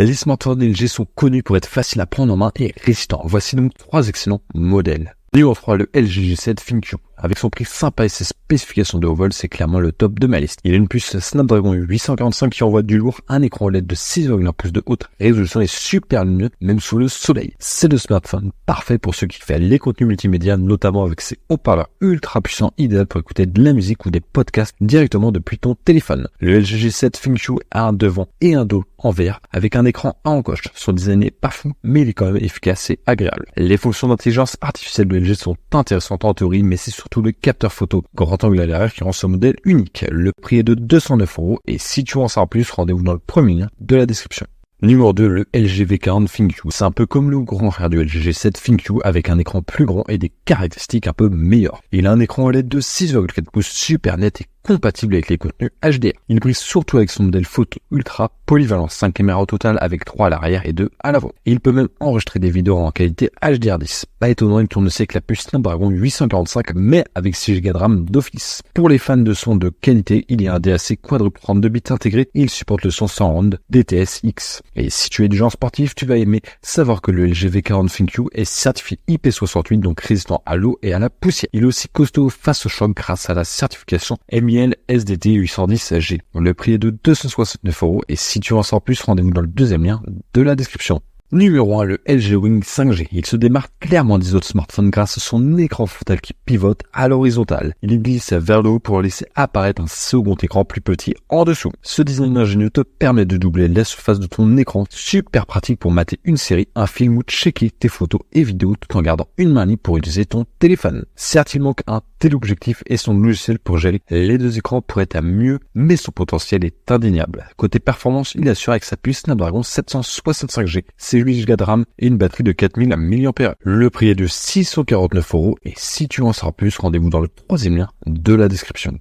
Les smartphones LG sont connus pour être faciles à prendre en main et résistants. Voici donc 3 excellents modèles. Numéro 3, le LG G7 ThinQ. Avec son prix sympa et ses spécifications de haut vol, c'est clairement le top de ma liste. Il a une puce Snapdragon 845 qui envoie du lourd, un écran OLED de 6,1 pouces de haute résolution et super lumineux, même sous le soleil. C'est le smartphone parfait pour ceux qui font les contenus multimédia, notamment avec ses haut-parleurs ultra puissants, idéal pour écouter de la musique ou des podcasts directement depuis ton téléphone. Le LG G7 ThinQ a un devant et un dos en verre, avec un écran à encoche. Son design n'est pas fou, mais il est quand même efficace et agréable. Les fonctions d'intelligence artificielle de LG sont intéressantes en théorie, mais c'est surtout le capteur photo grand angle à l'arrière qui rend ce modèle unique. Le prix est de 209 € et si tu veux en savoir plus, rendez-vous dans le premier lien de la description. Numéro 2, le LG V40 ThinQ. C'est un peu comme le grand frère du LG G7 ThinQ avec un écran plus grand et des caractéristiques un peu meilleures. Il a un écran OLED de 6,4 pouces super net et compatible avec les contenus HDR. Il brille surtout avec son modèle photo ultra polyvalent, 5 caméras au total avec 3 à l'arrière et 2 à l'avant. Et il peut même enregistrer des vidéos en qualité HDR10. Pas étonnant, il tourne aussi avec la puce Snapdragon 845 mais avec 6 Go de RAM d'office. Pour les fans de son de qualité, il y a un DAC quadruple 32 bits intégré et il supporte le son sans onde DTS-X. Et si tu es du genre sportif, tu vas aimer savoir que le LG V40 ThinQ est certifié IP68, donc résistant à l'eau et à la poussière. Il est aussi costaud face au choc grâce à la certification MIL SDT 810G. Le prix est de 269 € et si tu veux en savoir plus, rendez-vous dans le deuxième lien de la description. Numéro 1, le LG Wing 5G. Il se démarque clairement des autres smartphones grâce à son écran frontal qui pivote à l'horizontale. Il glisse vers le haut pour laisser apparaître un second écran plus petit en dessous. Ce design ingénieux te permet de doubler la surface de ton écran, super pratique pour mater une série, un film ou checker tes photos et vidéos tout en gardant une main libre pour utiliser ton téléphone. Certes, il manque un téléobjectif et son logiciel pour gérer les deux écrans pourrait être à mieux, mais son potentiel est indéniable. Côté performance, il assure avec sa puce Snapdragon 765G, 8 Go de RAM et une batterie de 4000 mAh. Le prix est de 649 € et si tu en sauras plus, rendez-vous dans le troisième lien de la description.